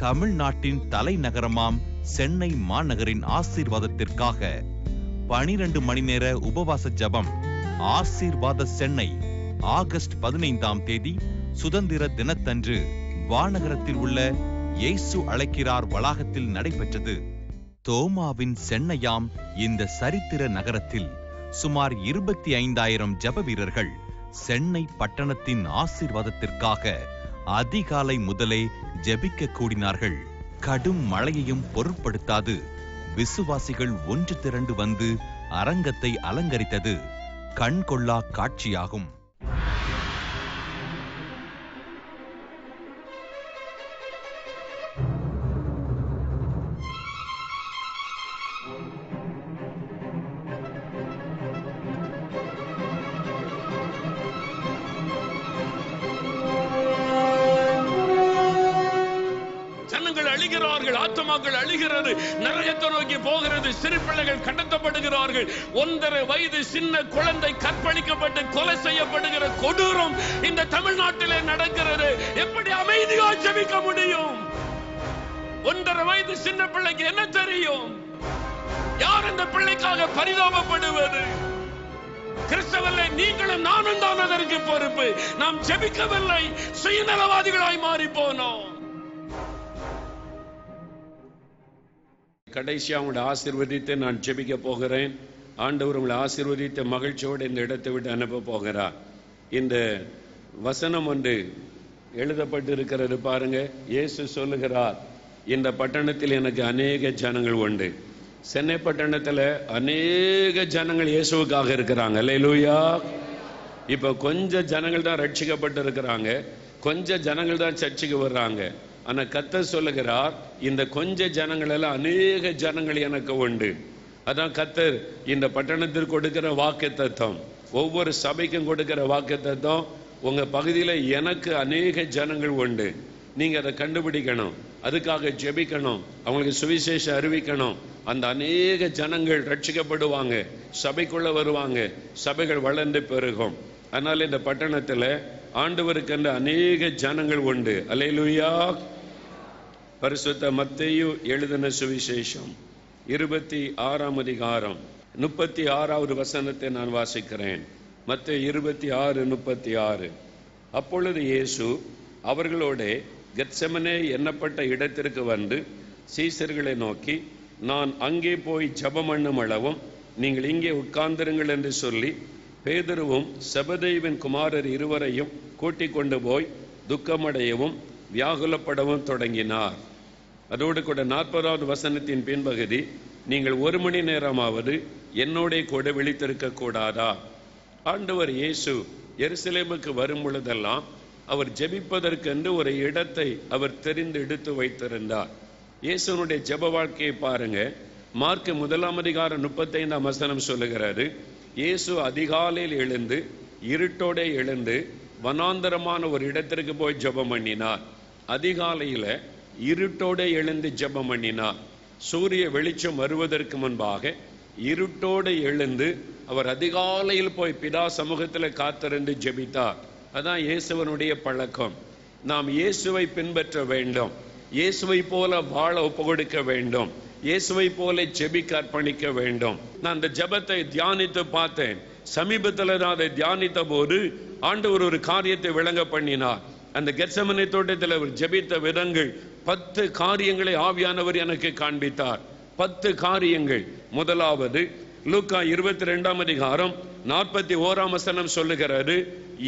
தமிழ்நாட்டின் தலைநகரமாம் சென்னை மாநகரின் ஆசீர்வாதத்திற்காக 12 மணி நேர உபவாச ஜபம் ஆசீர்வாத சென்னை ஆகஸ்ட் 15ஆம் தேதி சுதந்திர தினத்தன்று வானகரத்தில் உள்ள இயேசு அழைக்கிறார் வளாகத்தில் நடைபெற்றது. தோமாவின் சென்னையாம் இந்த சரித்திர நகரத்தில் சுமார் 25,000 ஜப வீரர்கள் சென்னை பட்டணத்தின் ஆசீர்வாதத்திற்காக அதிகாலை முதலே ஜெபிக்க கூடினார்கள். கடும் மழையையும் பொருட்படுத்தாது விசுவாசிகள் ஒன்று திரண்டு வந்து அரங்கத்தை அலங்கரித்தது கண்கொள்ளா காட்சியாகும். அழிகிறார்கள், ஆத்மாக்கள் அழிகிறது, நரகத்தை நோக்கி போகிறது, சிறு பிள்ளைகள் கடத்தப்படுகிறார்கள், 1.5 வயது சின்ன குழந்தை கற்பழிக்கப்பட்டு கொலை செய்யப்படுகிற கொடூரம் இந்த தமிழ்நாட்டிலே நடக்கிறது. எப்படி அமைதியா ஜெபிக்க முடியும்? 1.5 வயது சின்ன பிள்ளைக்கு என்ன தெரியும்? யார் இந்த பிள்ளைக்காக பரிதாபப்படுவது? கிறிஸ்தவர்களே, நீங்களும் நானும் தான் அதற்கு பொறுப்பு. நாம் ஜெபிக்கவில்லை, சுயநலவாதிகளாய் மாறி போனோம். கடைசியா உங்களை ஆசீர்வதித்து நான் ஜெபிக்க போகிறேன். ஆண்டவர் உங்களை ஆசீர்வதித்த மகிழ்ச்சியோடு இந்த இடத்தை விட்டு அனுப்ப போகிறார். இந்த வசனம் ஒன்று எழுதப்பட்டு இருக்கிறது பாருங்க. இயேசு சொல்லுகிறார், இந்த பட்டணத்தில் எனக்கு அநேக ஜனங்கள் உண்டு. சென்னை பட்டணத்தில் அநேக ஜனங்கள் இயேசுவுக்காக இருக்கிறாங்க. அல்லேலூயா. இப்ப கொஞ்சம் ஜனங்கள் தான் ரட்சிக்கப்பட்டு இருக்கிறாங்க, கொஞ்சம் ஜனங்கள் தான் சர்ச்சுக்கு வர்றாங்க. ஆனா கர்த்தர் சொல்லுகிறார், இந்த கொஞ்ச ஜனங்கள் எல்லாம் அநேக ஜனங்கள் எனக்கு உண்டு. அதான் கர்த்தர் இந்த பட்டணத்திற்கு கொடுக்கிற வாக்குத்தத்தம், ஒவ்வொரு சபைக்கும் கொடுக்கிற வாக்குத்தத்தம். உங்க பகுதியில எனக்கு அநேக ஜனங்கள் உண்டு. நீங்க அதை கண்டுபிடிக்கணும், அதுக்காக ஜெபிக்கணும், அவங்களுக்கு சுவிசேஷம் அறிவிக்கணும். அந்த அநேக ஜனங்கள் ரட்சிக்கப்படுவாங்க, சபைக்குள்ள வருவாங்க, சபைகள் வளர்ந்து பெருகும். அதனால இந்த பட்டணத்துல ஆண்டவருக்கு அநேக ஜனங்கள் உண்டு. அல்லேலூயா. பரிசுத்த மத்தேயு எழுதின சுவிசேஷம் 26ஆம் அதிகாரம் 36வது வசனத்தை நான் வாசிக்கிறேன். மத்தேயு 26:36. அப்பொழுது இயேசு அவர்களோட கெத்செமனே எண்ணப்பட்ட இடத்திற்கு வந்து சீசர்களை நோக்கி, நான் அங்கே போய் ஜெபம் பண்ணும் அளவும் நீங்கள் இங்கே உட்கார்ந்திருங்கள் என்று சொல்லி பேதுருவும் செபதேயுவின் குமாரர் இருவரையும் கூட்டிக் கொண்டு போய் துக்கமடையவும் வியாகுலப்படவும் தொடங்கினார். அதோடு கூட 40வது வசனத்தின் பின்பகுதி, நீங்கள் 1 மணி நேரமாவது என்னோட கூட விழித்திருக்க கூடாதா? ஆண்டவர் இயேசு எருசலேமுக்கு வரும் பொழுதெல்லாம் அவர் ஜெபிப்பதற்கென்று ஒரு இடத்தை அவர் தெரிந்து எடுத்து வைத்திருந்தார். இயேசுனுடைய ஜெப வாழ்க்கையை பாருங்க. மார்க் 1ஆம் அதிகாரம் 35ஆம் வசனம் சொல்லுகிறாரு, இயேசு அதிகாலையில் எழுந்து இருட்டோட எழுந்து வனாந்தரமான ஒரு இடத்திற்கு போய் ஜெபம் பண்ணினார். அதிகாலையில இருட்டோட எழுந்து ஜெபம் பண்ணினார். சூரிய வெளிச்சம் வருவதற்கு முன்பாக இருட்டோட எழுந்து அவர் அதிகாலையில் போய் பிதா சமூகத்தில் காத்திருந்து ஜெபித்தார். அதான் இயேசுவனுடைய பழக்கம். நாம் இயேசுவை பின்பற்ற வேண்டும், இயேசுவை போல வாழ ஒப்பு கொடுக்க வேண்டும், இயேசுவை போல ஜெபிக்க அர்ப்பணிக்க வேண்டும். நான் அந்த ஜெபத்தை தியானித்து பார்த்தேன். சமீபத்தில் நான் அதை தியானித்த போது ஆண்டவர் ஒரு காரியத்தை விளங்க பண்ணினார். அந்த கெத்செமனே தோட்டத்தில் அவர் ஜெபித்த விதங்கள் 10 காரியங்களை ஆவியானவர் எனக்கு காண்பித்தார். 10 காரியங்கள். முதலாவது, லூக்கா 22ஆம் அதிகாரம் 41ஆம் வசனம் சொல்லுகிறாரு,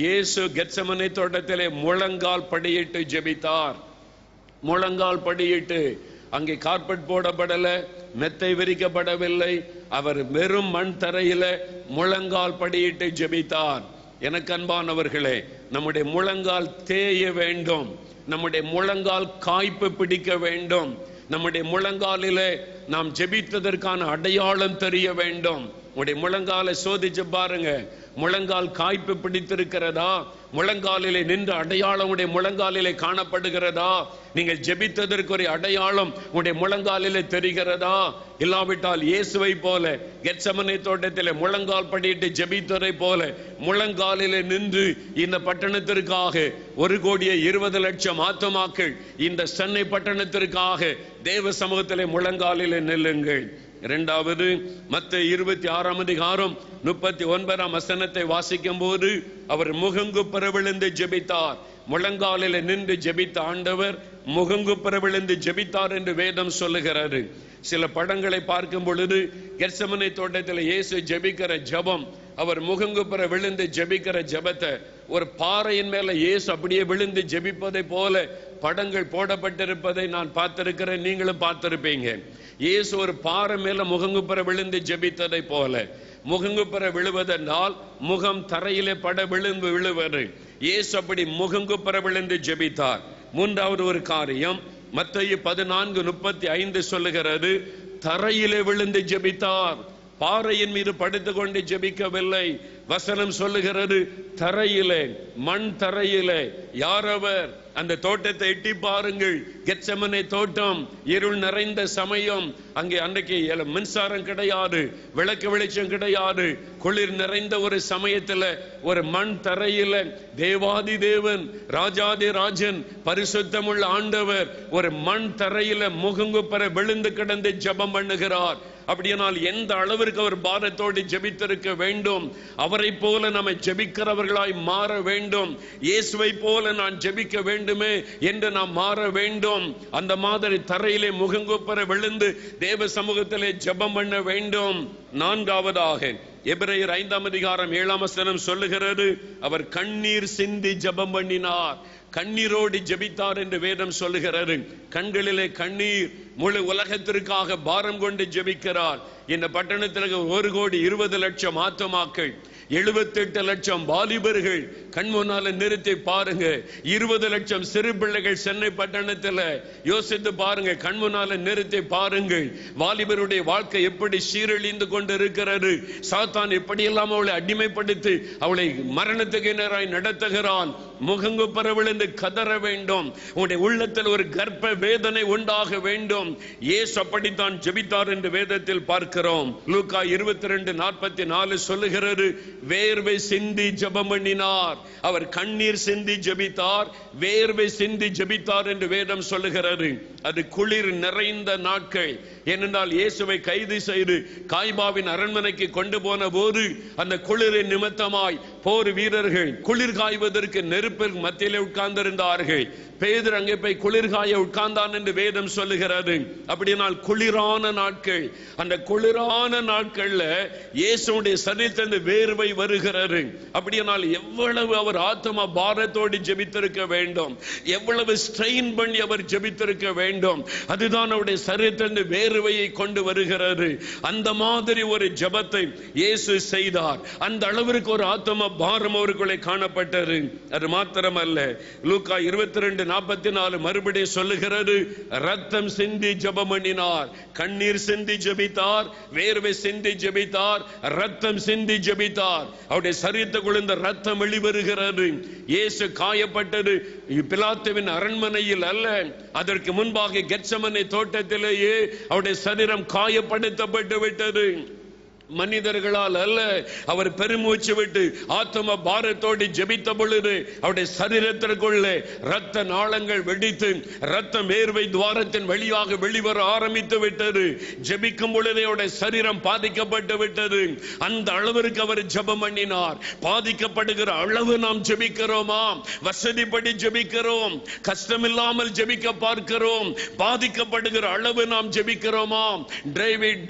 இயேசு கெத்செமனே தோட்டத்திலே முழங்கால் படியிட்டு ஜெபித்தார். முழங்கால் படியிட்டு. அங்கே கார்பெட் போடப்படல, மெத்தை விரிக்கப்படவில்லை, அவர் வெறும் மண் தரையில முழங்கால் படியிட்டு ஜெபித்தார். எனக்கு அன்பானவர்களே, நம்முடைய முழங்கால் தேய வேண்டும், நம்முடைய முழங்கால் காய்ப்பு பிடிக்க வேண்டும், நம்முடைய முழங்காலிலே நாம் ஜெபித்ததற்கான அடையாளம் தெரிய வேண்டும். உங்களுடைய முழங்காலை சோதிச்சு பாருங்க. முழங்கால் காய்ப்பு பிடித்திருக்கிறதா? முழங்காலிலே நின்ற அடையாளம் உடைய முழங்காலிலே காணப்படுகிறதா? நீங்கள் ஜெபித்ததற்கு ஒரு அடையாளம் உடைய முழங்காலிலே தெரிகிறதா? இல்லாவிட்டால் இயேசுவை போல கெத்செமனே தோட்டத்திலே முழங்கால் படியிட்டு ஜெபித்ததை போல முழங்காலிலே நின்று இந்த பட்டணத்திற்காக 1,20,00,000 ஆத்துமாக்கள் இந்த சென்னை பட்டணத்திற்காக தேவ சமூகத்திலே முழங்காலிலே நில்லுங்கள். இரண்டாவது, மத்தேயு 26:39 வாசிக்கும் போது அவர் முகங்குப்புற விழுந்து ஜெபித்தார். முழங்காலில் நின்று ஜெபித்த ஆண்டவர் முகங்குப்புற விழுந்து ஜெபித்தார் என்று வேதம் சொல்லுகிறது. சில படங்களை பார்க்கும் பொழுது கெத்செமனே தோட்டத்தில் இயேசு ஜெபிக்கிற ஜெபம், அவர் முகங்குப்புற விழுந்து ஜெபிக்கிற ஜெபத்தை ஒரு பாறையின் மேல இயேசு அப்படியே விழுந்து ஜெபிப்பதை போல படங்கள் போடப்பட்டிருப்பதை நான் பார்த்திருக்கிறேன், நீங்களும் பார்த்திருப்பீங்க. இயேசு ஒரு பாறை மேல முகங்குப்புற விழுந்து ஜெபித்ததை போல. முகங்குப்புற விழுவதென்றால் முகம் தரையிலே பட விழுந்து விழுவது. இயேசு அப்படி முகங்குப்புற விழுந்து ஜெபித்தார். மூன்றாவது ஒரு காரியம் மத்தேயு 14:35 சொல்லுகிறது, தரையிலே விழுந்து ஜெபித்தார். பாறையின் மீது படுத்துக் கொண்டு ஜெபிக்கவில்லை. வசனம் சொல்லுகிறது தரையிலே, மண் தரையிலே. யாரவர்? அந்த தோட்டத்தை எட்டி பாருங்கள். கெத்செமனே தோட்டம், இருள் நிறைந்த சமயம். அங்கே அன்றைக்கு மின்சாரம் கிடையாது, விளக்கு வெளிச்சம் கிடையாது. குளிர் நிறைந்த ஒரு சமயத்துல ஒரு மண் தரையில தேவாதி தேவன், ராஜாதி ராஜன், பரிசுத்தமுள்ள ஆண்டவர் ஒரு மண் தரையில முகங்குப்புற விழுந்து கிடந்து ஜெபம் பண்ணுகிறார். அப்படியானால் எந்த அளவிற்கு அவர் பாரத்தோடு ஜெபித்திருக்க வேண்டும். அவரை போல நம்மை ஜெபிக்கிறவர்களாய் மாற வேண்டும். இயேசுவை போல நான் ஜெபிக்க வேண்டுமே என்று நாம் மாற வேண்டும். அந்த மாதிரி தரையிலே முகங்குப்புற விழுந்து தேவ சமூகத்திலே ஜெபம் பண்ண வேண்டும். நான்காவதாக எபிரேயர் 5:7 சொல்லுகிறது, அவர் கண்ணீர் சிந்தி ஜெபம் பண்ணினார். கண்ணீரோடு ஜெபித்தார் என்று வேதம் சொல்லுகிறது. கண்களிலே கண்ணீர். முழு உலகத்திற்காக பாரம் கொண்டு ஜெபிக்கிறார். இந்த பட்டணத்திற்கு 1,20,00,000 ஆத்துமாக்கள், 78 லட்சம் வாலிபர்கள் கண் முன்னால நிறுத்தி பாருங்க. 20 லட்சம் சிறு பிள்ளைகள் சென்னை பட்டணத்தில் யோசித்து பாருங்க. கண் முன்னால நிறுத்தி பாருங்கள். வாலிபருடைய வாழ்க்கை எப்படி சீரழிந்து கொண்டு இருக்கிறது. சாத்தான் எப்படியெல்லாம் அவளை அடிமைப்படுத்தி அவளை மரணத்துக்கு நேராய் நடத்துகிறான். முகங்குப்புற விழுந்து கதற வேண்டும். உன்னுடைய உள்ளத்தில் ஒரு கர்ப்ப வேதனை உண்டாக வேண்டும். இயேசு அப்படித்தான் ஜெபித்தார் என்று வேதத்தில் பார்க்கிறோம். லூக்கா 22:44 சொல்லுகிறது, வேர்வை சிந்தி ஜெபம் பண்ணினார். அவர் கண்ணீர் சிந்தி ஜெபித்தார், வேர்வை சிந்தி ஜெபித்தார் என்று வேதம் சொல்லுகிறது. அது குளிர் நிறைந்த நாட்கள். ஏனென்றால் இயேசுவை கைது செய்து காய்பாவின் அரண்மனைக்கு கொண்டு போன போது அந்த குளிரின் நிமித்தமாய் போர் வீரர்கள் குளிர் காய்வதற்கு நெருப்பில் மத்தியிலே உட்கார்ந்திருந்தார்கள். பேதுரு அங்கே போய் குளிர்காய உட்கார்ந்தான் என்று வேதம் சொல்லுகிறது. அப்படினால் குளிரான நாட்கள். அந்த குளிரான நாட்கள்ல இயேசுடைய சரீரத்திலிருந்து வேர்வை வருகிறது. அப்படியானால் எவ்வளவு அவர் ஆத்மா பாரத்தோடு ஜெபித்திருக்க வேண்டும், எவ்வளவு ஸ்ட்ரெயின் பண்ணி அவர் ஜெபித்திருக்க வேண்டும். அதுதான் அவருடைய சரீரத்திலிருந்து வேர்வையை கொண்டு வருகிறது. அந்த மாதிரி ஒரு ஜெபத்தை இயேசு செய்தார். அந்த அளவிற்கு ஒரு ஆத்மா பாரம் அவருக்குள்ளே காணப்பட்டது. அது மாத்திரமல்ல, லூக்கா 22:44 மறுபடியும் சொல்லுகிறது, ரத்தம் சிந்தி ஜெபம் பண்ணினார். கண்ணீர் சிந்தி ஜெபித்தார், வேர்வை சிந்தி ஜெபித்தார், ரத்தம் சிந்தி ஜெபித்தார். அவருடைய சரீரத்துக்குள் இந்த ரத்தம் வெளிவருகிறது. இயேசு காயப்பட்டது பிலாத்துவின் அரண்மனையில் அல்ல, அதற்கு முன்பாக கெத்செமனே தோட்டத்திலேயே அவருடைய சரீரம் காயப்படுத்தப்பட்டு விட்டது. மனிதர்களால் அல்ல. அவர் பெருமூச்சு விட்டு ஆத்ம பாரத்தோடு ஜெபித்த பொழுது அவருடைய சரீரத்திற்குள்ளே ரத்த நாளங்கள் வெடித்து ரத்தம் வேர்வை துவாரத்தின் வழியாக வெளிவர ஆரம்பித்து விட்டது. ஜெபிக்கும் பொழுதே அவருடைய சரீரம் பாதிக்கப்பட்டு விட்டது. அந்த அளவிற்கு அவர் ஜெபம் பண்ணினார். பாதிக்கப்படுகிற அளவு நாம் ஜெபிக்கிறோமா? வசதிப்படி ஜெபிக்கிறோம், கஷ்டமில்லாமல் ஜெபிக்க பார்க்கிறோம். பாதிக்கப்படுகிற அளவு நாம் ஜெபிக்கிறோமா?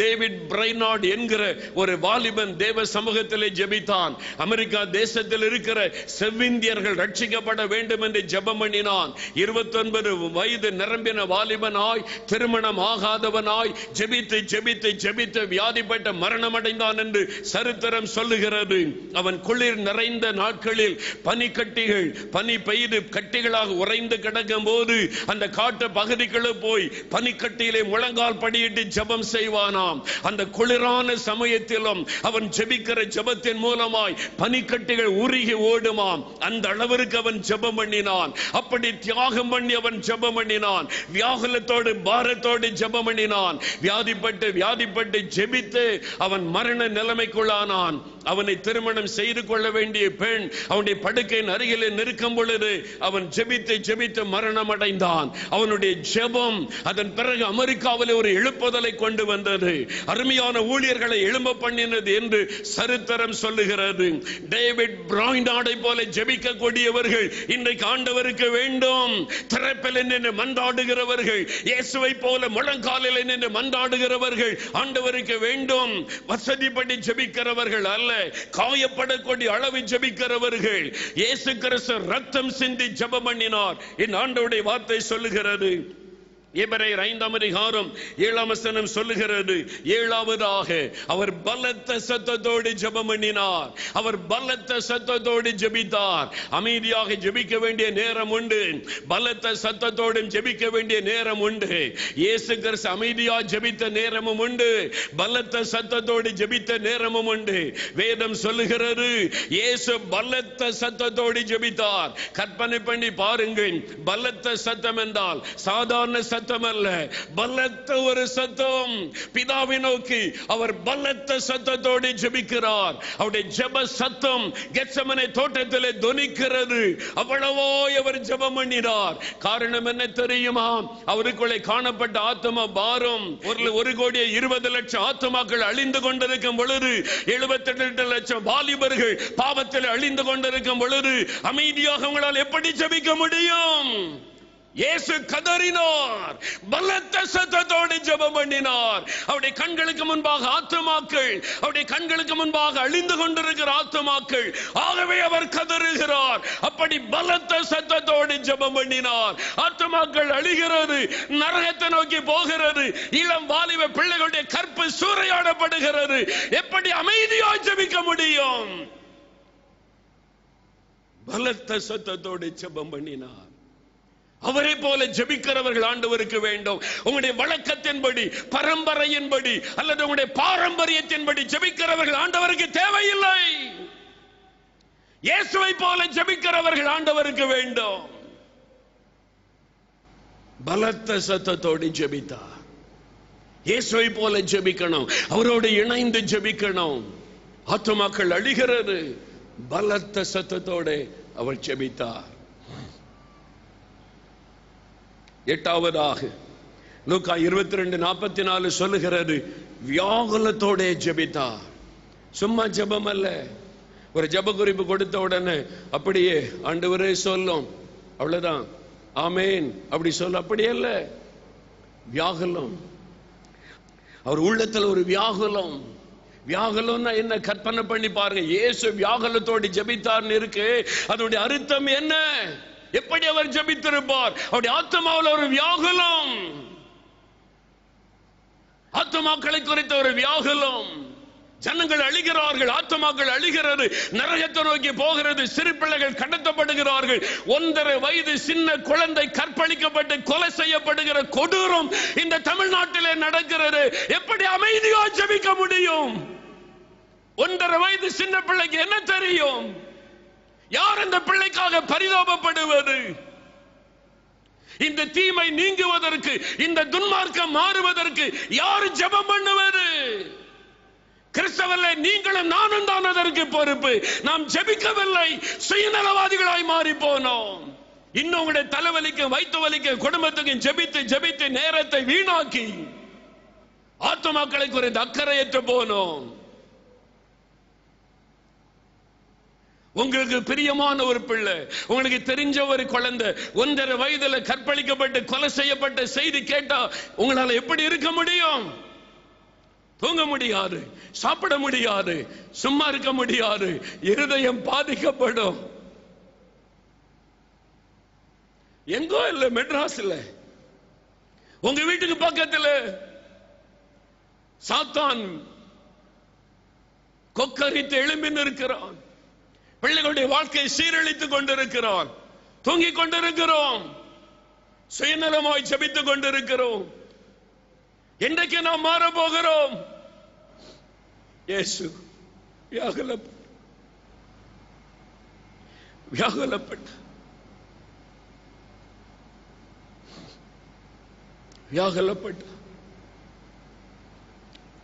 டேவிட் பிரைனார்ட் என்கிற ஒரு வாலிபன் தேவ சமூகத்திலே ஜெபித்தான். அமெரிக்கா தேசத்தில் இருக்கிற செவ்விந்தியர்கள் ரட்சிக்கப்பட வேண்டும் என்று ஜெபம் பண்ணினான். 29 வயது நிரம்பின வாலிபனாய், திருமணம் ஆகாதவனாய் ஜெபித்து ஜெபித்து ஜெபித்து வியாதிப்பட்ட மரணம் அடைந்தான் என்று சரித்திரம் சொல்லுகிறது. அவன் குளிர் நிறைந்த நாட்களில் பனிக்கட்டிகள், பனி பெய்து கட்டிகளாக உறைந்து கிடக்கும் போது அந்த காட்டு பகுதிக்குள்ள போய் பனிக்கட்டியிலே முழங்கால் படியிட்டு ஜெபம் செய்வானாம். அந்த குளிரான சமயத்திலும் அவன் ஜெபிக்கிற ஜெபத்தின் மூலமாய் பனிக்கட்டிகள் உருகி ஓடுமாம். அந்த அளவிற்கு அவன் ஜெபம் பண்ணினான். அப்படி தியாகம் பண்ணி அவன் ஜெபம் பண்ணினான். வியாகுலத்தோடு பாரத்தோடு ஜெபம் பண்ணினான். வியாதிப்பட்டு ஜெபித்து அவன் மரண நிலைமைக்குள்ளானான். அவனை திருமணம் செய்து கொள்ள வேண்டிய பெண் அவனுடைய படுக்கையின் அருகிலே நிற்கும் பொழுது அவன் ஜெபித்து ஜெபித்து மரணம் அடைந்தான். அவனுடைய ஜெபம் அதன் பிறகு அமெரிக்காவில் ஒரு எழுப்புதலை கொண்டு வந்தது. அருமையான ஊழியர்களை எழும்ப பண்ணினது என்று சரித்திரம் சொல்லுகிறது. டேவிட் பிராய்னார்டை போல ஜெபிக்கக்கூடியவர்கள் இன்றைக்கு ஆண்டவருக்கு வேண்டும். திறப்பில் நின்று மன்றாடுகிறவர்கள், இயேசுவை போல முழங்காலில் நின்று மன்றாடுகிறவர்கள் ஆண்டவருக்கு வேண்டும். வசதிப்படி ஜெபிக்கிறவர்கள் அல்ல, காயப்படக்கூடிய அளவு ஜெபிக்கிறவர்கள். இயேசு கிறிஸ்து ரத்தம் சிந்தி ஜெபம் பண்ணினார். என் ஆண்டவருடைய வார்த்தை சொல்லுகிறது. எபிரேயர் 5ஆம் அதிகாரம் 7ஆம் வசனம் சொல்லுகிறது, ஏழாவதாக அவர் பலத்த சத்தத்தோடு ஜெபம் பண்ணினார். அவர் பலத்த சத்தத்தோடு ஜெபித்தார். அமைதியாக ஜெபிக்க வேண்டிய நேரம் உண்டு, பலத்த சத்தத்தோடு ஜெபிக்க வேண்டிய நேரம் உண்டு. இயேசு கிறிஸ்து அமைதியாக ஜெபித்த நேரமும் உண்டு, பலத்த சத்தத்தோடு ஜெபித்த நேரமும் உண்டு. வேதம் சொல்லுகிறது இயேசு பலத்த சத்தத்தோடு ஜெபித்தார். கற்பனை பண்ணி பாருங்கள், பலத்த சத்தம் என்றால் சாதாரண சத்தம் அல்ல, பலத்த ஒரு சத்தம். பிதாவை நோக்கி அவர் பலத்த சத்தத்தோடு ஜெபிக்கிறார். அவருடைய ஜெப சத்தம் கெத்செமனே தோட்டத்திலே தொனிக்கிறது. அவ்வளவோ அவர் ஜெபம் பண்ணினார். காரணம் என்ன தெரியுமா? அவருக்குள்ளே காணப்பட்ட ஆத்ம பாரம். 1,20,00,000 ஆத்மாக்கள் அழிந்து கொண்டிருக்கும் பொழுது, 78 லட்சம் வாலிபர்கள் பாவத்தில் அழிந்து கொண்டிருக்கும் பொழுது அமைதியாக உங்களால் எப்படி ஜெபிக்க முடியும்? இயேசு கதறினார், பலத்த சத்தத்தோடு ஜெபம் பண்ணினார். அவருடைய கண்களுக்கு முன்பாக ஆத்துமாக்கள், அவருடைய கண்களுக்கு முன்பாக அழிந்து கொண்டிருக்கிற ஆத்துமாக்கள். ஆகவே அவர் கதறுகிறார். அப்படி பலத்த சத்தத்தோடு ஜெபம் பண்ணினார். ஆத்துமாக்கள் அழிகிறது, நரகத்தை நோக்கி போகிறது, இளம் வாலிப பிள்ளைகளுடைய கற்பு சூறையாடப்படுகிறது. எப்படி அமைதியாக ஜெபிக்க முடியும்? பலத்த சத்தத்தோடு ஜெபம் பண்ணினார். அவரை போல ஜெபிக்கிறவர்கள் ஆண்டவருக்கு வேண்டும். உங்களுடைய வழக்கத்தின்படி, பரம்பரையின்படி அல்லது உங்களுடைய பாரம்பரியத்தின்படி ஜெபிக்கிறவர்கள் ஆண்டவருக்கு தேவையில்லை. இயேசுவை போல ஜெபிக்கிறவர்கள் ஆண்டவருக்கு வேண்டும். பலத்த சத்தத்தோடு ஜெபித்தார். இயேசுவை போல ஜெபிக்கணும், அவரோடு இணைந்து ஜெபிக்கணும். ஆத்துமாக்கள் அழிகிறது, பலத்த சத்தத்தோடு அவர் ஜெபித்தார். எட்டாவதாக லூக்கா 22:44 சொல்லுகிறது, வியாகுலத்தோட ஜெபித்தார். சும்மா ஜெபம் அல்ல. ஒரு ஜெப குறிப்பு கொடுத்த உடனே அப்படியே ஆண்டவரே சொல்லும், அவ்வளவுதான், ஆமேன் அப்படி சொல்ல, அப்படி அல்ல. வியாகுலம். அவர் உள்ளத்துல ஒரு வியாகுலம். வியாகுலம்னா என்ன? கற்பனை பண்ணி பாருங்க. இயேசு வியாகுலத்தோடு ஜெபித்தார்னு இருக்கு. அதனுடைய அர்த்தம் என்ன? எப்படி அவர் ஜெபித்திருப்பார்? அவருடைய ஆத்மாவில் ஒரு வியாகுலம், ஆத்மாக்களை குறித்த ஒரு வியாகுலம். ஜனங்கள் அழிகிறார்கள், ஆத்மாக்கள் அழிகிறது, நரகத்தை நோக்கி போகிறது, சிறு பிள்ளைகள் கடத்தப்படுகிறார்கள், 1.5 வயது சின்ன குழந்தை கற்பழிக்கப்பட்டு கொலை செய்யப்படுகிற கொடூரம் இந்த தமிழ்நாட்டிலே நடக்கிறது. எப்படி அமைதியா ஜெபிக்க முடியும்? 1.5 வயது சின்ன பிள்ளைக்கு என்ன தெரியும்? யார் அந்த பிள்ளைக்காக பரிதாபப்படுவது? இந்த தீமை நீங்குவதற்கு, இந்த துன்மார்க்கம் மாறுவதற்கு யார் ஜெபம் பண்ணுவது? கிறிஸ்தவர்களே, நீங்களும் நானும் தான் அதற்கு பொறுப்பு. நாம் ஜெபிக்கவில்லை, சுயநலவாதிகளாய் மாறி போனோம். இன்னும் உங்களுடைய தலைவலிக்கும், வயிற்று வலிக்கும், குடும்பத்துக்கும் ஜெபித்து ஜெபித்து நேரத்தை வீணாக்கி ஆத்துமாக்களை குறித்து அக்கறையற்று போனோம். உங்களுக்கு பிரியமான ஒரு பிள்ளை, உங்களுக்கு தெரிஞ்ச ஒரு குழந்தை 1.5 வயதுல கற்பழிக்கப்பட்டு கொலை செய்யப்பட்ட செய்தி கேட்டா உங்களால எப்படி இருக்க முடியும்? தூங்க முடியாது, சாப்பிட முடியாது, சும்மா இருக்க முடியாது, இருதயம் பாதிக்கப்படும். எங்கோ இல்ல, மெட்ராஸ்ல உங்க வீட்டுக்கு பக்கத்துல சாத்தான் கொக்கரித்து எழும்பி இருக்கிறான். பிள்ளைகளுடைய வாழ்க்கையை சீரழித்துக் கொண்டிருக்கிறான். தூங்கிக் கொண்டிருக்கிறோம், சுயநலமாய் ஜெபித்துக் கொண்டிருக்கிறோம். இன்றைக்கு நாம் மாற போகிறோம். இயேசு வியாகுலப்பட்ட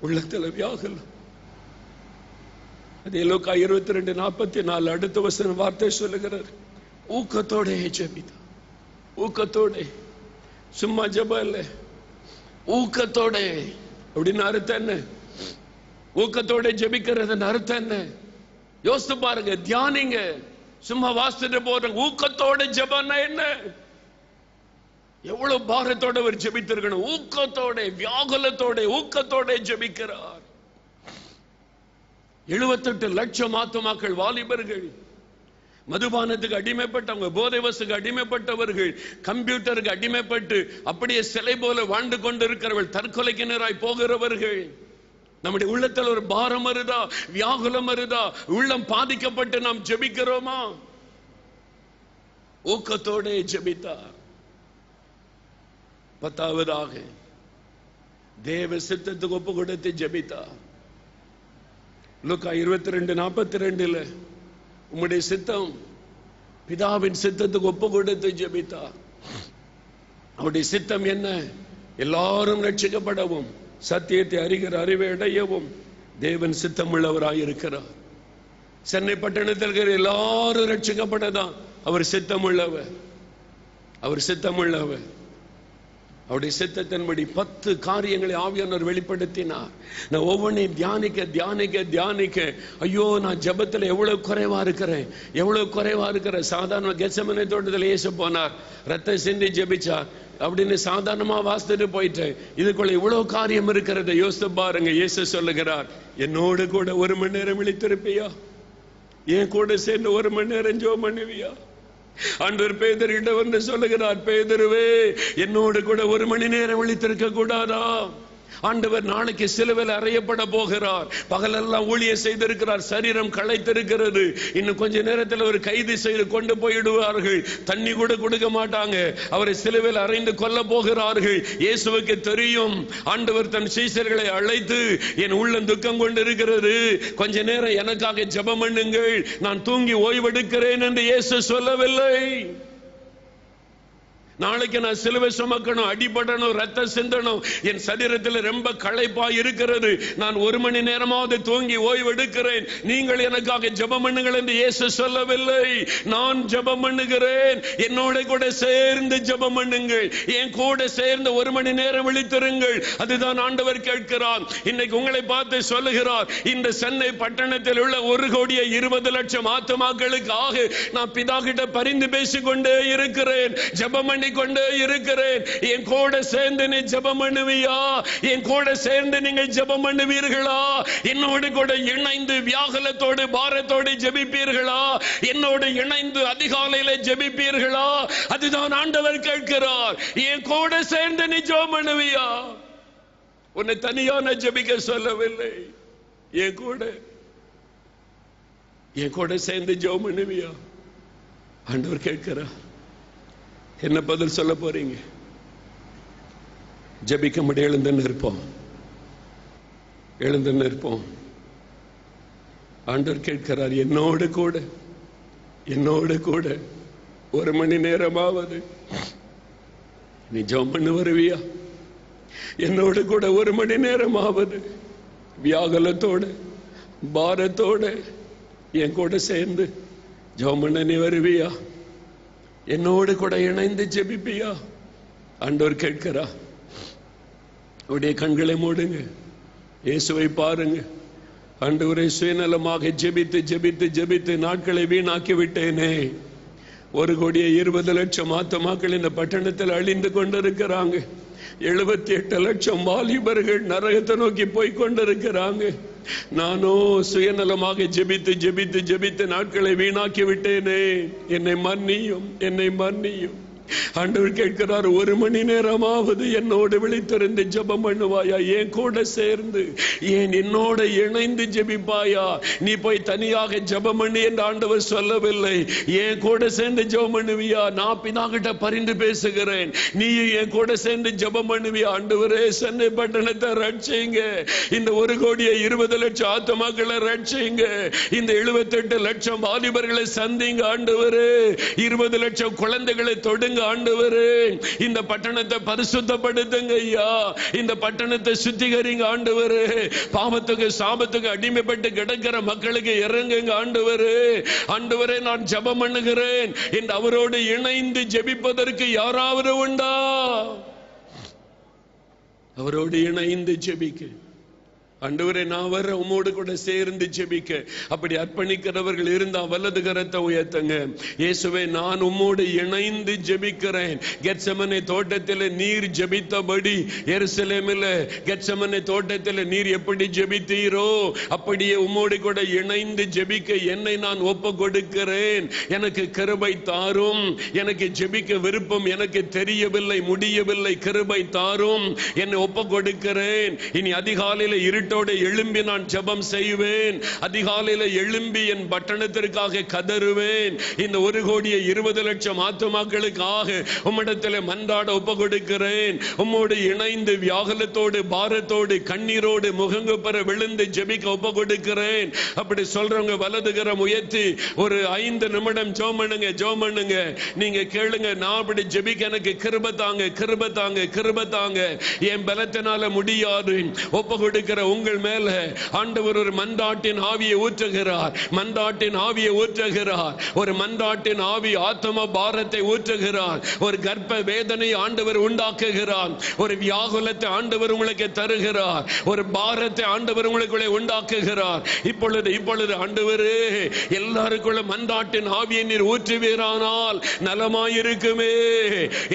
உள்ளத்துல வியாகுலம். அதே லூக்கா 22:44 அடுத்த வசனம் வார்த்தை சொல்லுகிறார், ஊக்கத்தோட ஜெபித்தா. ஊக்கத்தோட, சும்மா ஜெபம் இல்ல, ஊக்கத்தோட. அப்படின்னு அர்த்தம் என்ன? ஊக்கத்தோட ஜெபிக்கிறது அர்த்தம் என்ன? யோசித்து பாருங்க, தியானிங்க. சும்மா வாசிட்டு போற ஊக்கத்தோட ஜெபம்னா என்ன? எவ்வளவு பாரத்தோட அவர் ஜெபித்திருக்கணும். ஊக்கத்தோட, வியாகுலத்தோட, ஊக்கத்தோட ஜெபிக்கிறார். 78 லட்சம் ஆத்துமாக்கள், வாலிபர்கள், மதுபானத்துக்கு அடிமைப்பட்டவங்க, போதை வசுக்கு அடிமைப்பட்டவர்கள், கம்ப்யூட்டருக்கு அடிமைப்பட்டு அப்படியே சிலை போல வாழ்ந்து கொண்டிருக்கிறவர்கள், தற்கொலைக்கு நேராய் போகிறவர்கள். நம்முடைய உள்ளத்தில் ஒரு பாரம் வருதா, வியாகுலம் வருதா, உள்ளம் பாதிக்கப்பட்டு நாம் ஜெபிக்கிறோமா? ஊக்கத்தோட ஜெபித்தார். 10ஆவதாக தேவ சித்தத்துக்கு ஒப்பு கொடுத்து ஜெபித்தார். லூக்கா 22:42 உம்முடைய சித்தம், பிதாவின் சித்தத்துக்கு ஒப்பு கொடுத்து ஜெபித்தார். அவருடைய சித்தம் என்ன? எல்லாரும் ரட்சிக்கப்படவும், சத்தியத்தை அறிகிற அறிவை அடையவும் தேவன் சித்தம் உள்ளவராயிருக்கிறார். சென்னை பட்டணத்தில் இருக்கிற எல்லாரும் ரட்சிக்கப்படதான் அவர் சித்தம் உள்ளவர். அவர் சித்தம் உள்ளவர். அவருடைய சித்தத்தின்படி 10 காரியங்களை ஆவியானவர் வெளிப்படுத்தினார். நான் ஒவ்வொன்றையும் தியானிக்க தியானிக்க தியானிக்க, ஐயோ நான் ஜெபத்தில் எவ்வளவு குறைவா இருக்கிறேன், எவ்வளவு குறைவா இருக்கிறேன். சாதாரண கெத்செமனே தோட்டத்தில் இயேசு போனார், ரத்த சிந்தி ஜெபிச்சார் அப்படின்னு சாதாரணமா வாசித்துட்டு போயிட்டேன். இதுக்குள்ள இவ்வளவு காரியம் இருக்கிறத யோசித்து பாருங்க. இயேசு சொல்லுகிறார், என்னோடு கூட 1 மணி நேரம் விழித்திருப்பியா? என் கூட சேர்ந்து 1 மணி நேரம் ஜெபம் பண்ணுவியா? ஆண்டவர் பேதுருவிடம் வந்து சொல்லுகிறார், பேதுருவே, என்னோடு கூட 1 மணி நேரம் விழித்திருக்க கூடாதா? ஆண்டவர் நாளைக்கு சிலுவையில் அறையப்பட போகிறார். பகலெல்லாம் ஊழியம் செய்திருக்கிறார், சரீரம் களைத்திருக்கிறது. இன்னும் கொஞ்ச நேரத்தில் ஒரு கைது செய்து கொண்டு போயிடுவார்கள். தண்ணி கூட கொடுக்க மாட்டாங்க. அவரை சிலுவையில் அறைந்து கொல்ல போகிறார்கள். இயேசுவுக்கு தெரியும். ஆண்டவர் தன் சீஷர்களை அழைத்து, என் உள்ளம் துக்கம் கொண்டு இருக்கிறது, கொஞ்ச நேரம் எனக்காக ஜெபம் பண்ணுங்கள், நான் தூங்கி ஓய்வெடுக்கிறேன் என்று இயேசு சொல்லவில்லை. நாளைக்கு நான் சிலுவை சுமக்கணும், அடிபடணும், ரத்தம் சிந்தணும், என் சரீரத்தில் ரொம்ப களைப்பா இருக்கிறது, நான் 1 மணி நேரமாவது தூங்கி ஓய்வெடுக்கிறேன், நீங்கள் எனக்காக ஜெபம் பண்ணுங்கள் என்று இயேசு சொல்லவில்லை. நான் ஜெபம் பண்ணுகிறேன், என்னோட கூட சேர்ந்து ஜெபம் பண்ணுங்கள், என் கூட சேர்ந்து 1 மணி நேரம் விழித்திருங்கள். அதுதான் ஆண்டவர் கேட்கிறார். இன்னைக்கு உங்களை பார்த்து சொல்லுகிறார், இந்த சென்னை பட்டணத்தில் உள்ள 1,20,00,000 ஆத்துமாக்களுக்காக நான் பிதா கிட்ட பரிந்து பேசிக்கொண்டே இருக்கிறேன், ஜெபம் பண்ணி கொண்டே இருக்கிறேன். என் கூட சேர்ந்து நீ ஜெபம் பண்ணுவியா? என் கூட சேர்ந்து நீங்கள் ஜெபம் பண்ணுவீர்களா? என்னோடு கூட இணைந்து வியாகுலத்தோடு பாரத்தோடு ஜெபிப்பீர்களா? என்னோடு இணைந்து அதிகாலையில ஜெபிப்பீர்களா? அதுதான் ஆண்டவர் கேட்கிறார். என் கூட சேர்ந்து நீ ஜெபம் பண்ணுவியா? உன்னை தனியான ஜெபிக்க சொல்லவில்லை. என் கூட சேர்ந்து ஜெபம் பண்ணுவியா? ஆண்டவர் கேட்கிறார். என்ன பதில் சொல்ல போறீங்க? ஜெபிக்க முடிய எழுந்து நிற்போம். ஆண்டவர் கேட்கிறார், என்னோடு கூட 1 மணி நேரமாவது நீ ஜெபம் பண்ண வருவியா? என்னோடு கூட 1 மணி நேரமாவது வியாகுலத்தோட பாரத்தோட என் கூட சேர்ந்து ஜெபம் பண்ண நீ வருவியா? என்னோடு கூட இணைந்து ஜெபிப்பியா? ஆண்டவர் கேட்கிறா. உடைய கண்களை மூடுங்க, இயேசுவை பாருங்க. ஆண்டவரை சுயநலமாக ஜெபித்து ஜெபித்து ஜெபித்து நாட்களை வீணாக்கி விட்டேனே. 1,20,00,000 ஆத்துமாக்கள் இந்த பட்டணத்தில் அழிந்து கொண்டிருக்கிறாங்க. 78 லட்சம் வாலிபர்கள் நரகத்தை நோக்கி போய் கொண்டிருக்கிறாங்க. நானோ சுயநலமாக ஜெபித்து ஜெபித்து ஜெபித்து நாட்களை வீணாக்கி விட்டேனே, என்னை மன்னியும், என்னை மன்னியும். ஆண்டவர் கேட்கிறார், 1 மணி நேரமாவது என்னோடு விழித்திருந்து ஜெபம் பண்ணுவாயா? என் கூட சேர்ந்து, ஏன் என்னோட இணைந்து ஜெபிப்பாயா? நீ போய் தனியாக ஜெபம் பண்ணி என்று ஆண்டவர் சொல்லவில்லை. என் கூட சேர்ந்து ஜெபம் பண்ணுவியா? நான் பிதாகிட்ட பரிந்து பேசுகிறேன், நீ என் கூட சேர்ந்து ஜெபம் பண்ணுவியா? ஆண்டவரே, சென்னை பட்டணத்தை ரட்சிங்க, இந்த 1,20,00,000 ஆத்துமாக்களை ரட்சிங்க, இந்த 78 லட்சம் வாலிபர்களை சந்திங்க ஆண்டவரே, 20 லட்சம் குழந்தைகளை தொடுங்க ஆண்டவரே, இந்த பட்டணத்தை பரிசுத்தப்படுத்துங்க ஐயா, இந்த பட்டணத்தை சுத்திகரிங்க ஆண்டவரே, பாவத்துக்கு சாபத்துக்கு அடிமைப்பட்டு கிடக்கிற மக்களுக்கு இறங்குங்க ஆண்டவரே. ஆண்டவரே, நான் ஜெபம் பண்ணுகிறேன் என்று அவரோடு இணைந்து ஜெபிப்பதற்கு யாராவது உண்டா? அவரோடு இணைந்து ஜெபிக்க ஆண்டவரே, நான் வர உம்மோடு கூட சேர்ந்து ஜெபிக்க. அப்படி அர்ப்பணிக்கிறவர்கள் இருந்தா வலது கரத்தை உயர்த்துங்க. இயேசுவே, நான் உம்மோடு இணைந்து ஜெபிக்கிறேன். கெத்செமனே தோட்டத்தில் நீர் ஜெபித்தபடி, எருசலேமில் கெத்செமனே தோட்டத்தில் நீர் எப்படி ஜெபித்தீரோ அப்படியே உம்மோடு கூட இணைந்து ஜெபிக்க என்னை நான் ஒப்பு கொடுக்கிறேன். எனக்கு கிருபை தாரும். எனக்கு ஜெபிக்க விருப்பம் எனக்கு தெரியவில்லை, முடியவில்லை. கிருபை தாரும். என்னை ஒப்பு கொடுக்கிறேன். இனி அதிகாலையில் இருட்டோடு எழும்பி நான் ஜெபம் செய்வேன். அதிகாலையில் எழும்பி என் பட்டணத்திற்காக கதறுவேன். இந்த 1,20,00,000 ஆத்துமாக்களுக்காக உம்மிடத்தில் மன்றாட ஒப்பு கொடுக்கிறேன். உம்மோடு இணைந்து வியாகுலத்தோடு பாரத்தோடு கண்ணீரோடு முகங்குப்புற விழுந்து ஜெபிக்க ஒப்பு கொடுக்கிறேன். அப்படி சொல்றவங்க வலது கரம் உயர்த்தி ஒரு 5 நிமிடம் ஜெபம் பண்ணுங்க, ஜெபம் பண்ணுங்க. நீங்க கேளுங்க, நான் அப்படி ஜெபிக்க எனக்கு கிருபை தாங்க, கிருபை தாங்க, கிருபை தாங்க. என் பலத்தினால முடியாது. ஒப்பு கொடுக்கிற உங்கள் மேல ஆண்டவர் ஒரு மன்றாட்டின் ஆவியை ஊற்றுகிறார். மன்றாட்டின் ஆவியை ஊற்றுகிறார். ஒரு மன்றாட்டின் ஆவி ஆத்ம பாரத்தை ஊற்றுகிறார். ஒரு கர்ப்ப வேதனை ஆண்டவர் உண்டாக்குகிறார். ஒரு வியாகுலத்தை ஆண்டவர் உங்களுக்கு தருகிறார். ஒரு பாரத்தை ஆண்டவர் உங்களுக்குள்ளே உண்டாக்குகிறார். இப்பொழுது ஆண்டவரே, எல்லாருக்குள்ள மன்றாட்டின் ஆவியை நீர் ஊற்றுவீரானால் நலமாயிருக்குமே.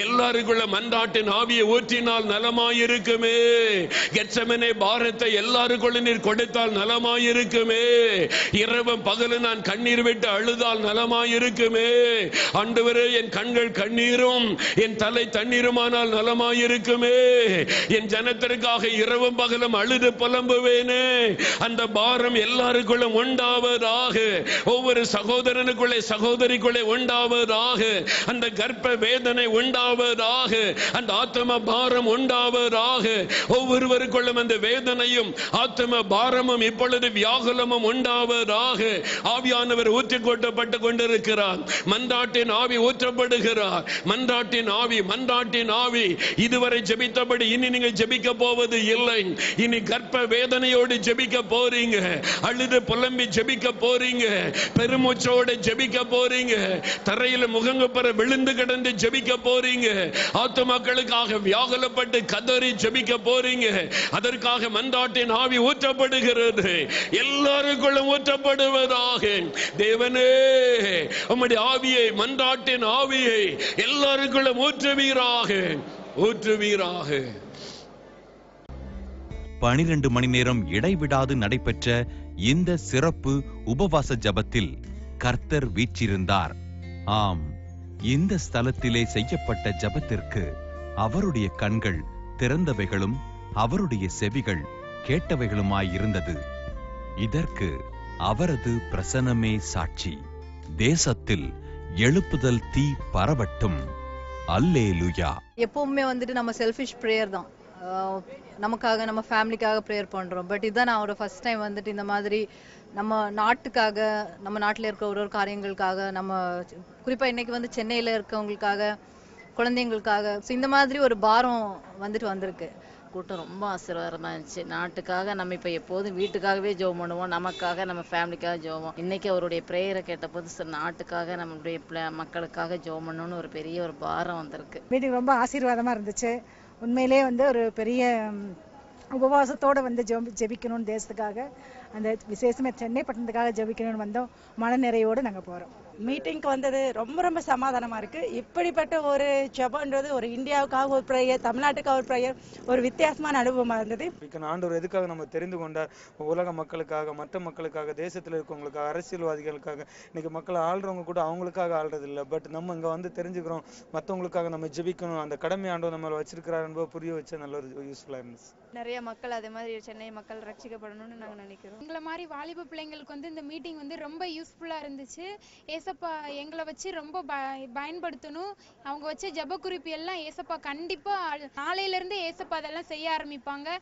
எல்லாருக்குள்ள மன்றாட்டின் ஆவியை ஊற்றினால் நலமாயிருக்குமே. கெத்செமனே பாரத்தை எல்லாருக்குள்ள நீர் கொடுத்தால் நலமாயிருக்குமே. இரவும் பகலும் நான் கண்ணீர் விட்டு அழுதால் நலமாயிருக்குமே. ஆண்டவரே, என் கண்கள் கண்ணீரும் என் தலை தண்ணீருமானால் நலமாயிருக்குமே. என் ஜனத்திற்காக இரவும் பகலும் அழுது புலம்புவேனே. அந்த பாரம் எல்லாருக்குள்ளும் உண்டாவதாக. ஒவ்வொரு சகோதரனுக்குள்ளே சகோதரிக்குள்ளே உண்டாவதாக. அந்த கர்ப்ப வேதனை உண்டாவதாக. அந்த ஆத்ம பாரம் உண்டாவதாக. ஒவ்வொருவருக்குள்ளும் அந்த வேதனையும் ஆத்ம பாரமும் இப்பொழுது வியாகுலமும் உண்டாவதாக. ஆவியானவர் ஊற்றிக் கொட்டப்பட்டு கொண்டிருக்கிறார். மன்றாட்டின் ஆவி ஊற்றப்படுகிறார். மன்றாட்டின் ஆவி, மன்றாட்டின் ஆவி. இதுவரை ஜெபித்தபடி இனி நீங்க ஜெபிக்க போவது இல்லை. இனி கர்ப்ப வேதனையோடு ஜெபிக்க போறீங்க. அழுது புலம்பி ஜெபிக்க போறீங்க. பெருமூச்சோடு ஜெபிக்க போறீங்க. தரையில் முகங்குப்புற விழுந்து கிடந்து ஜெபிக்க போறீங்க. ஆத்துமாக்களுக்காக வியாகுலப்பட்டு கதறி ஜெபிக்க போறீங்க. அதற்காக மன்றாட்டின் ஆவி ஊற்றப்படுகிறது. எல்லாருக்குள்ளும் ஊற்றப்படுவதாக. தேவனே, உம்முடைய ஆவியை, மன்றாட்டின் ஆவியை எல்லாருக்குள்ளும் ஊற்றுவீராக, ஊற்றுவீராக. 12 மணி நேரம் இடைவிடாது நடைபெற்ற இந்த சிறப்பு உபவாச ஜபத்தில் கர்த்தர் வீற்றிருந்தார். ஆம், இந்த ஸ்தலத்திலே செய்யப்பட்ட ஜபத்திற்கு அவருடைய கண்கள் திறந்தவைகளும் அவருடைய செவிகள் கேட்டவைகளுமாயிருந்தது. இதற்கு அவரது பிரசன்னமே சாட்சி. தேசத்தில் எழுப்புதல் தீ பரவட்டும். அல்லேலூயா. எப்பவுமே வந்துட்டு நம்ம செல்ஃபிஷ் பிரேயர் தான், நமக்காக நம்ம ஃபேமிலிக்காக ப்ரேயர் பண்ணுறோம். பட் இதான் நான் ஒரு ஃபர்ஸ்ட் டைம் வந்துட்டு இந்த மாதிரி நம்ம நாட்டுக்காக, நம்ம நாட்டில் இருக்க ஒரு காரியங்களுக்காக, நம்ம குறிப்பாக இன்னைக்கு வந்து சென்னையில் இருக்கவங்களுக்காக, குழந்தைங்களுக்காக, ஸோ இந்த மாதிரி ஒரு பாரம் வந்துட்டு வந்திருக்கு. கூட்டம் ரொம்ப ஆசீர்வாதமாக இருந்துச்சு. நாட்டுக்காக நம்ம இப்போ எப்போதும் வீட்டுக்காகவே ஜெபம் பண்ணுவோம், நமக்காக நம்ம ஃபேமிலிக்காக ஜெபம். இன்னைக்கு அவருடைய ப்ரேயரை கேட்டபோது சார் நாட்டுக்காக நம்மளுடைய மக்களுக்காக ஜெபம் பண்ணணும்னு ஒரு பெரிய ஒரு பாரம் வந்திருக்கு. மீட்டிங் ரொம்ப ஆசீர்வாதமாக இருந்துச்சு. உண்மையிலே வந்து ஒரு பெரிய உபவாசத்தோடு வந்து ஜெபிக்கணும்னு தேசத்துக்காக, அந்த விசேஷமே சென்னை பட்டணத்துக்காக ஜெபிக்கணும்னு வந்தோம். மன நிறைவோடு நாங்கள் போகிறோம். மீட்டிங்க்கு வந்தது ரொம்ப ரொம்ப சமாதானமா இருக்கு. இப்படிப்பட்ட ஒரு ஜெபம்ன்றது ஒரு இந்தியாவுக்காக ஒரு ப்ரேயர், தமிழ்நாட்டுக்காக ஒரு ப்ரேயர், ஒரு வித்தியாசமான அனுபவமா இருந்தது. ஆண்டவர் எதுக்காக நம்ம தெரிந்து கொண்டார்? உலக மக்களுக்காக, மற்ற மக்களுக்காக, தேசத்தில் இருக்கவங்களுக்காக, அரசியல்வாதிகளுக்காக. இன்னைக்கு மக்கள் ஆள்றவங்க கூட அவங்களுக்காக ஆள்றது இல்லை. பட் நம்ம இங்க வந்து தெரிஞ்சுக்கிறோம், மற்றவங்களுக்காக நம்ம ஜெபிக்கணும், அந்த கடமை ஆண்டவர் நம்ம வச்சிருக்கிறார் என்பதை புரிய வச்ச நல்ல ஒரு யூஸ்ஃபுல்லா இருந்துச்சு. நிறைய மக்கள் அதே மாதிரி சென்னை மக்கள் ரட்சிக்கப்படணும்னு நாங்க நினைக்கிறோம். எங்களை மாதிரி வாலிப பிள்ளைங்களுக்கு வந்து இந்த மீட்டிங் வந்து ரொம்ப யூஸ்ஃபுல்லா இருந்துச்சு. ஏசப்பா எங்களை வச்சு ரொம்ப பயன்படுத்தணும். அவங்க வச்ச ஜெப குறிப்பு எல்லாம் ஏசப்பா கண்டிப்பா நாளையில இருந்து ஏசப்பா அதெல்லாம் செய்ய ஆரம்பிப்பாங்க.